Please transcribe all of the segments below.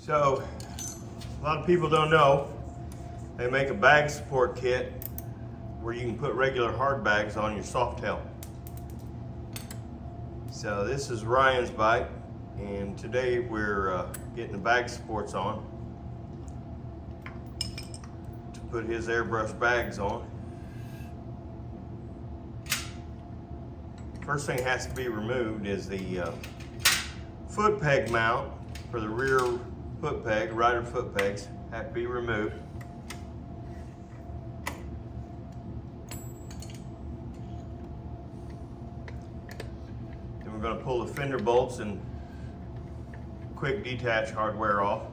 So, a lot of people don't know, they make a bag support kit where you can put regular hard bags on your soft tail. So this is Ryan's bike, and today we're getting the bag supports on to put his airbrush bags on. First thing has to be removed is the foot peg mount for the rear foot peg. Rider foot pegs have to be removed. Then we're going to pull the fender bolts and quick detach hardware off.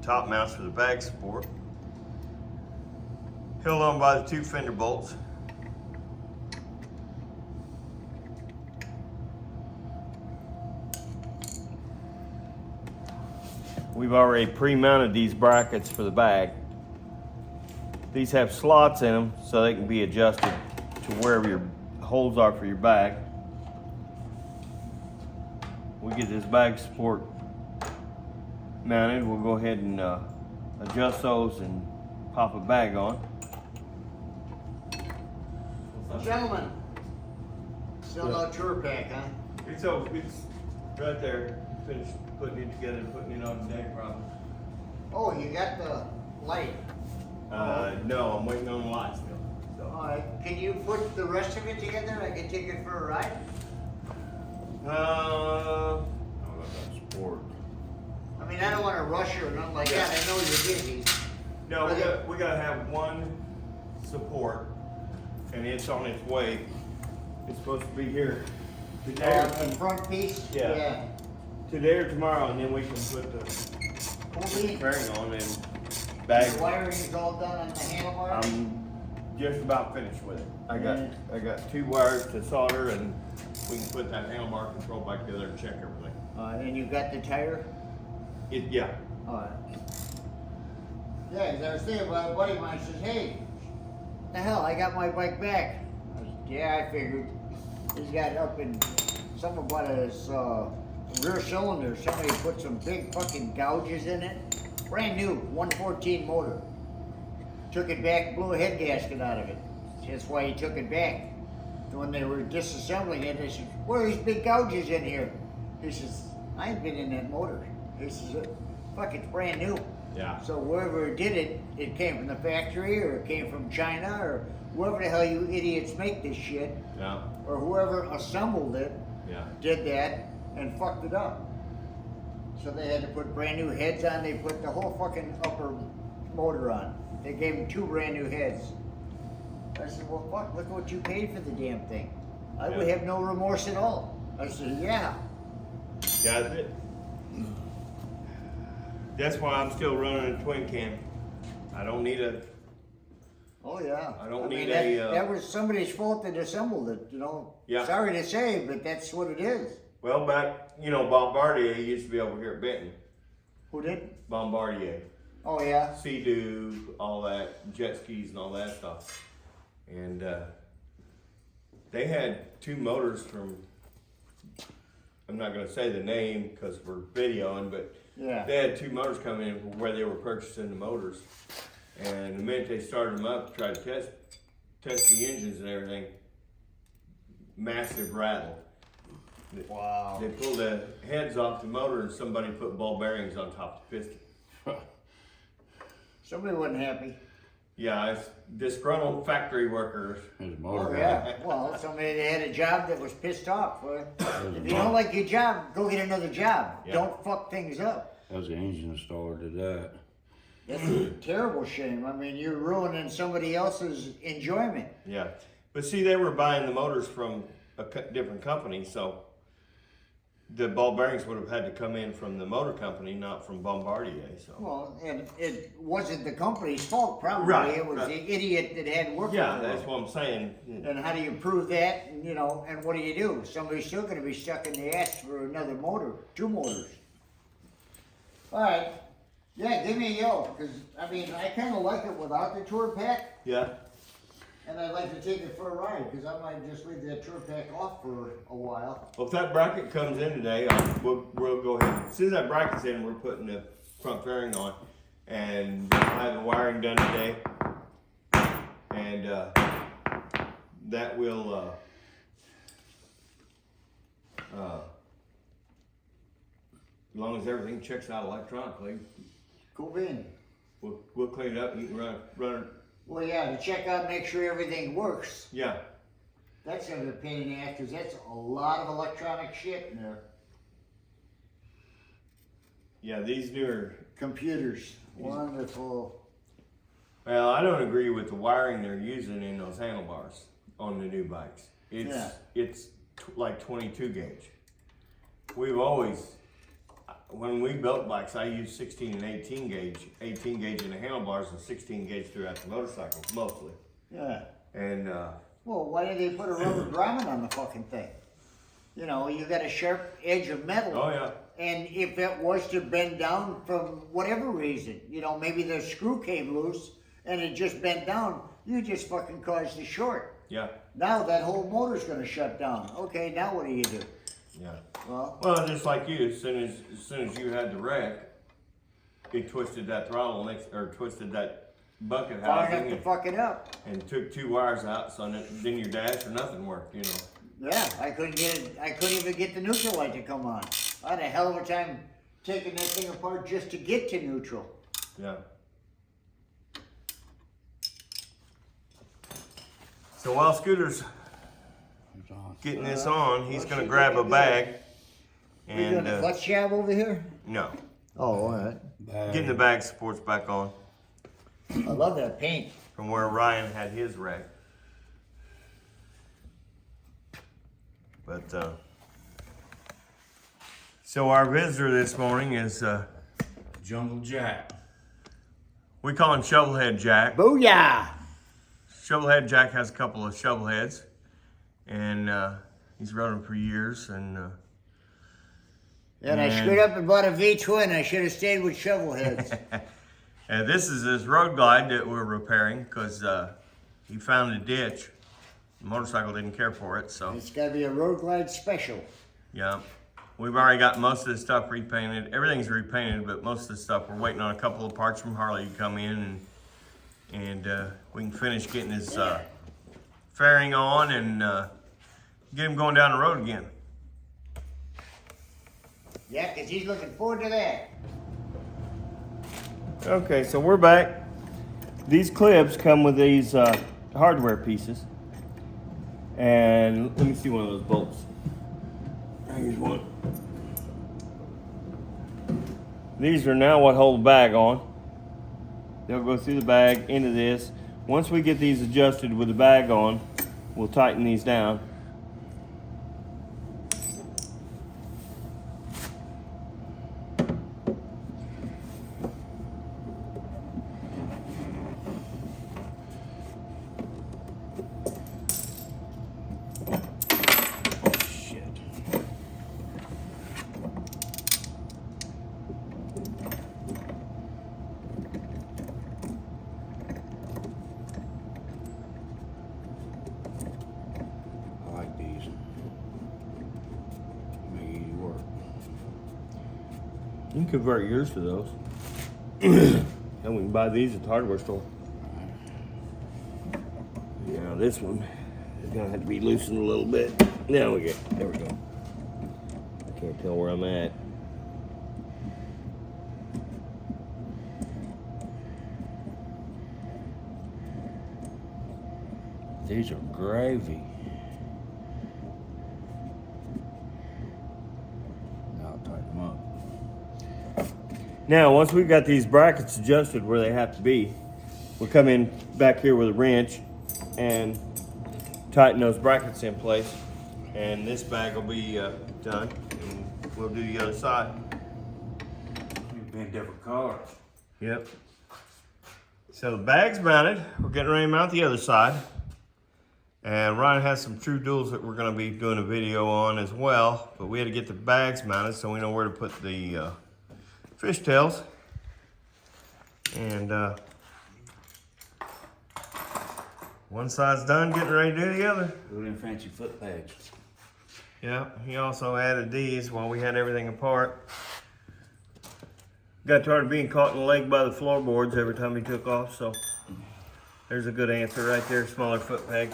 Top mounts for the bag support. Held on by the two fender bolts. We've already pre-mounted these brackets for the bag. These have slots in them so they can be adjusted to wherever your holes are for your bag. We get this bag support mounted, we'll go ahead and adjust those and pop a bag on. Gentlemen, still no tour pack, huh? It's right there. Finished putting it together and putting it on today, probably. Oh, you got the light. No, I'm waiting on the light still. So. Alright, can you put the rest of it together? I can take it for a ride? Sport. I mean, I don't want to rush you or nothing like that. I know you're busy. No, we gotta have one support, and it's on its way. It's supposed to be here today. The front piece? Yeah. Today or tomorrow, and then we can put the Cool bearing on and bag. The wiring is all done on the handlebar? I'm just about finished with it. I got 2 wires to solder, and we can put that handlebar control back together and check everything. And you got the tire? Yeah. Alright. Yeah, because I was thinking about a buddy of mine says, hey, the hell, I got my bike back. I said, yeah, I figured. He's got up in something about his rear cylinder. Somebody put some big fucking gouges in it. Brand new, 114 motor. Took it back, blew a head gasket out of it. That's why he took it back. When they were disassembling it, they said, what are these big gouges in here? He says, I ain't been in that motor. He says, fuck, it's brand new. Yeah. So wherever it did it, it came from the factory, or it came from China, or wherever the hell you idiots make this shit. Yeah. Or whoever assembled it, did that and fucked it up. So they had to put brand new heads on. They put the whole fucking upper motor on. They gave him 2 brand new heads. I said, well, fuck, look what you paid for the damn thing. I would have no remorse at all. I said, yeah. Got it. That's why I'm still running a twin cam. I don't need a. Oh yeah. I don't mean, need a. that was somebody's fault that assembled it, you know. Yeah. Sorry to say, but that's what it is. Well, back, Bombardier used to be over here at Benton. Who did? Bombardier. Oh yeah. Sea-Doo, all that, jet skis and all that stuff. And they had 2 motors from, I'm not going to say the name because we're videoing, but they had 2 motors coming in where they were purchasing the motors. And the minute they started them up to try to test the engines and everything, massive rattle. Wow. They pulled the heads off the motor and somebody put ball bearings on top of the piston. Somebody wasn't happy. Yeah, it's disgruntled factory workers. Oh yeah. Well, somebody that had a job that was pissed off. If you don't like your job, go get another job. Yeah. Don't fuck things up. That was the engine installer did that. That's a terrible shame. I mean, you're ruining somebody else's enjoyment. Yeah, but see, they were buying the motors from a different company, so the ball bearings would have had to come in from the motor company, not from Bombardier, so. Well, and it wasn't the company's fault, probably. Right, It was right. the idiot that had worked Yeah, for that's them. what I'm saying. And how do you prove that? And, you know, and what do? Somebody's still gonna be stuck in the ass for another motor, 2 motors. Alright, yeah, give me a yell, cause, I mean, I kinda like it without the tour pack, Yeah, and I'd like to take it for a ride, cause I might just leave that tour pack off for a while. well, if that bracket comes in today, we'll go ahead. As soon as that bracket's in, we're putting the front fairing on. And I have the wiring done today. And that will, as long as everything checks out electronically, Cool bean. we'll clean it up and you can run it. Well, yeah, to check out, make sure everything works. Yeah, That's gonna be a pain in the ass, cause that's a lot of electronic shit in there. yeah, these newer, Computers, wonderful. well, I don't agree with the wiring they're using in those handlebars on the new bikes. Yeah. It's like 22 gauge. We've always, when we built bikes, I used 16 and 18 gauge. 18 gauge in the handlebars and 16 gauge throughout the motorcycle, mostly. Yeah. And Well, why did they put a rubber grommet on the fucking thing? You know, you got a sharp edge of metal. oh yeah, And if it was to bend down from whatever reason, you know, maybe the screw came loose and it just bent down, you just fucking caused the short. yeah, Now that whole motor's gonna shut down. Okay, now what do you do? yeah. Well, Well, just like you, as soon as you had the wreck, it twisted that throttle or twisted that bucket far enough housing to fuck it up. and took 2 wires out, so then your dash or nothing worked, you know. Yeah, I couldn't even get the neutral light to come on. I had a hell of a time taking that thing apart just to get to neutral. Yeah. So while Scooter's getting this on, he's gonna grab a bag We doing and the clutch jab over here? no, Oh, alright. getting the bag supports back on I love that paint. from where Ryan had his wreck. But so our visitor this morning is Jungle Jack. we call him Shovelhead Jack. Booyah! Shovelhead Jack has a couple of shovel heads, and he's rode them for years. And And I screwed up and bought a V-twin. I should have stayed with shovel heads. and this is his road glide that we're repairing because he found a ditch. The motorcycle didn't care for it, so It's gotta be a road glide special. yeah. We've already got most of the stuff repainted. Everything's repainted, but most of the stuff we're waiting on a couple of parts from Harley to come in, and we can finish getting his fairing on and get him going down the road again. Yeah, 'cause he's looking forward to that. Okay, so we're back. These clips come with these hardware pieces. And let me see one of those bolts. Here's one. These are now what hold the bag on. They'll go through the bag into this. Once we get these adjusted with the bag on, we'll tighten these down. I like these. Make easy work. You can convert yours to those. And we can buy these at the hardware store. Yeah, this one is gonna have to be loosened a little bit. There we go. There we go. I can't tell where I'm at. These are gravy. Now I'll tighten them up. Now, once we've got these brackets adjusted where they have to be, we'll come in back here with a wrench and tighten those brackets in place. And this bag will be done. And we'll do the other side. We've been different colors. Yep. So the bag's mounted. We're getting ready to mount the other side. And Ryan has some true duals that we're going to be doing a video on as well. But we had to get the bags mounted so we know where to put the fishtails. And one side's done, getting ready to do the other. Look at them fancy foot pegs. Yeah, he also added these while we had everything apart. Got tired of being caught in the leg by the floorboards every time he took off, so there's a good answer right there, smaller foot peg.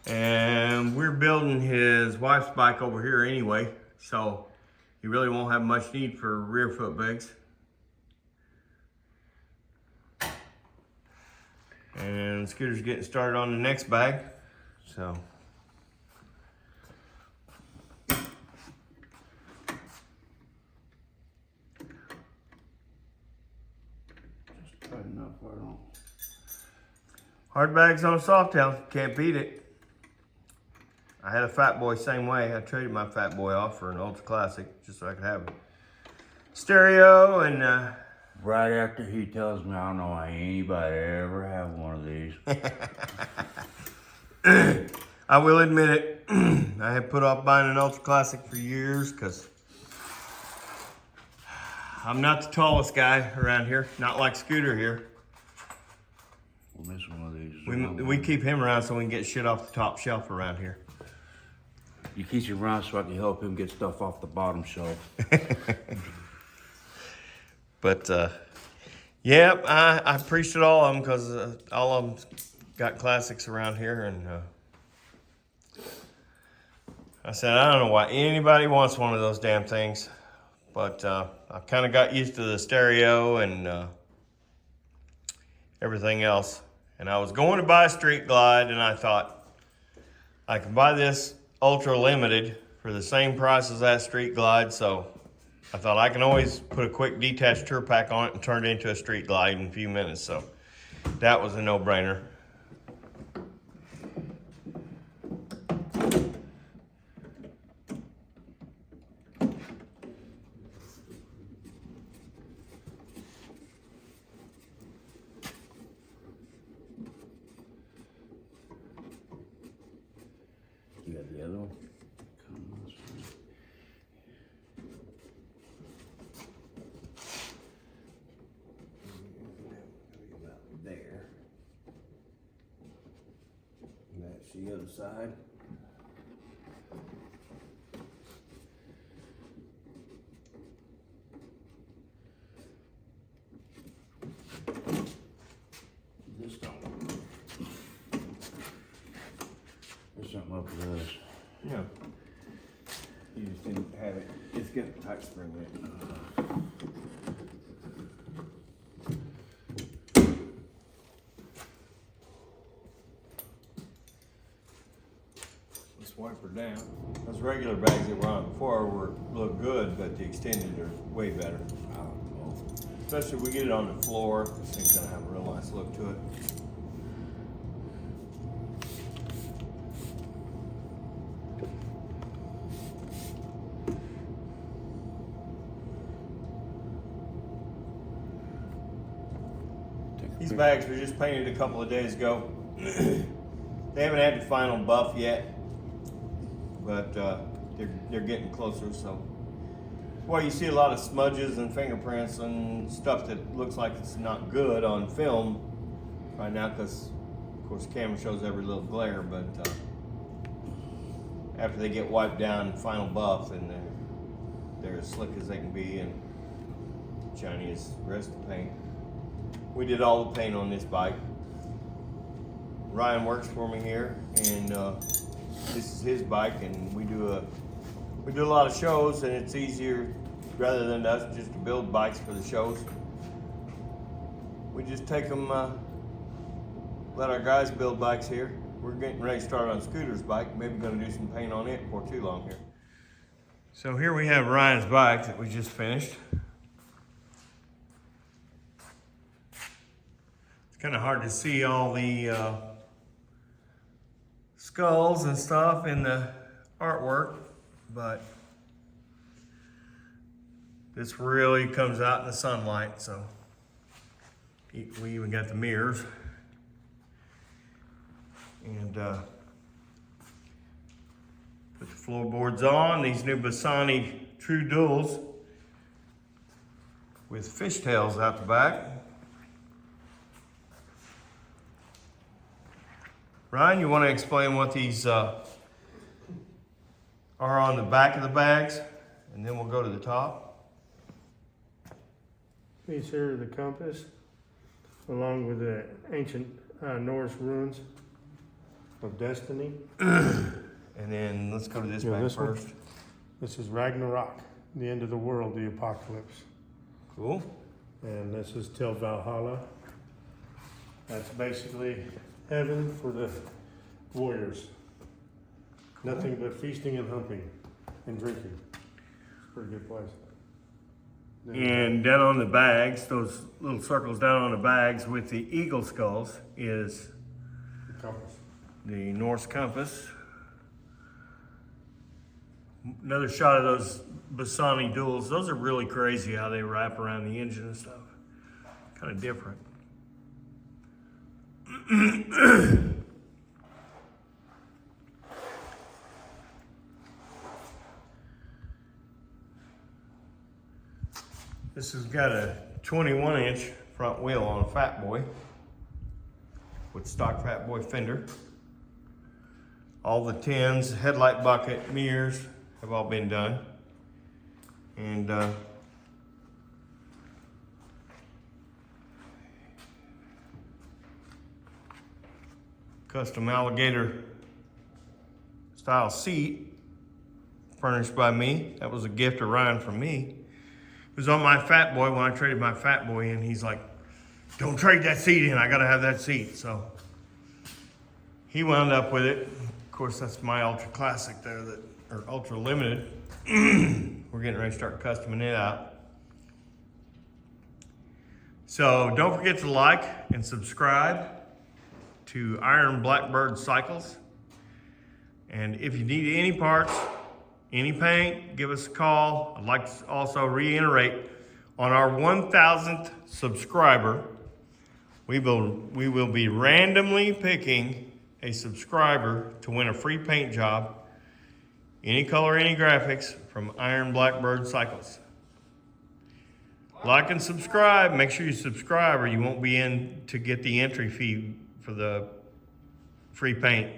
And we're building his wife's bike over here anyway, so he really won't have much need for rear foot pegs. And Scooter's getting started on the next bag, so. Hard bags on a soft tail, can't beat it. I had a Fatboy same way. I traded my Fatboy off for an Ultra Classic just so I could have a stereo and Right after he tells me, I don't know why anybody ever have one of these. I will admit it, I have put off buying an Ultra Classic for years because I'm not the tallest guy around here, not like Scooter here. We'll miss one of these. We keep him around so we can get shit off the top shelf around here. You keep him around so I can help him get stuff off the bottom shelf. But yeah, I appreciate all of them because all of them got classics around here, and I said I don't know why anybody wants one of those damn things, but I kind of got used to the stereo and everything else, and I was going to buy a Street Glide, and I thought I can buy this Ultra Limited for the same price as that Street Glide, so I thought I can always put a quick detached tour pack on it and turn it into a Street Glide in a few minutes. So that was a no-brainer. You got the other one? There. And that's the other side. This don't work. There's something up with this. Yeah. You just didn't have it. It's got a tight spring in it. Let's wipe her down. Those regular bags that were on before look good, but the extended are way better. Especially if we get it on the floor. This thing's gonna have a real nice look to it. These bags were just painted a couple of days ago. They haven't had the final buff yet, but they're getting closer. So, well, you see a lot of smudges and fingerprints and stuff that looks like it's not good on film right now, because of course the camera shows every little glare. But after they get wiped down, final buff, and they're as slick as they can be and shiny as the rest of the paint. We did all the paint on this bike. Ryan works for me here, and this is his bike, and we do a lot of shows, and it's easier rather than us just to build bikes for the shows. We just take them, let our guys build bikes here. We're getting ready to start on Scooter's bike. Maybe gonna do some paint on it before too long here. So here we have Ryan's bike that we just finished. Kind of hard to see all the skulls and stuff in the artwork, but this really comes out in the sunlight, so we even got the mirrors. And put the floorboards on, these new Bassani True Duals with fishtails out the back. Ryan, you want to explain what these are on the back of the bags, and then we'll go to the top. These here are the compass, along with the ancient Norse runes of destiny. And then let's go to this bag this one? first. This is Ragnarok, the end of the world, the apocalypse. Cool. And this is Till Valhalla. That's basically heaven for the warriors. Nothing but feasting and humping and drinking. It's a pretty good place. And down on the bags, those little circles down on the bags with the eagle skulls is The compass. the Norse compass. Another shot of those Bassani duals. Those are really crazy how they wrap around the engine and stuff. Kind of different. This has got a 21-inch front wheel on a Fatboy with stock Fatboy fender. All the tins, headlight bucket, mirrors have all been done. And custom alligator style seat furnished by me. That was a gift of Ryan from me. It was on my Fatboy when I traded my Fatboy in. He's like, don't trade that seat in, I gotta have that seat. So he wound up with it. Of course, that's my ultra classic there, or ultra limited. We're getting ready to start customing it out. So don't forget to like and subscribe to Iron Blackbird Cycles. And if you need any parts, any paint, give us a call. I'd like to also reiterate, on our 1,000th subscriber, we will be randomly picking a subscriber to win a free paint job, any color, any graphics, from Iron Blackbird Cycles. Like and subscribe. Make sure you subscribe or you won't be in to get the entry fee for the free paint.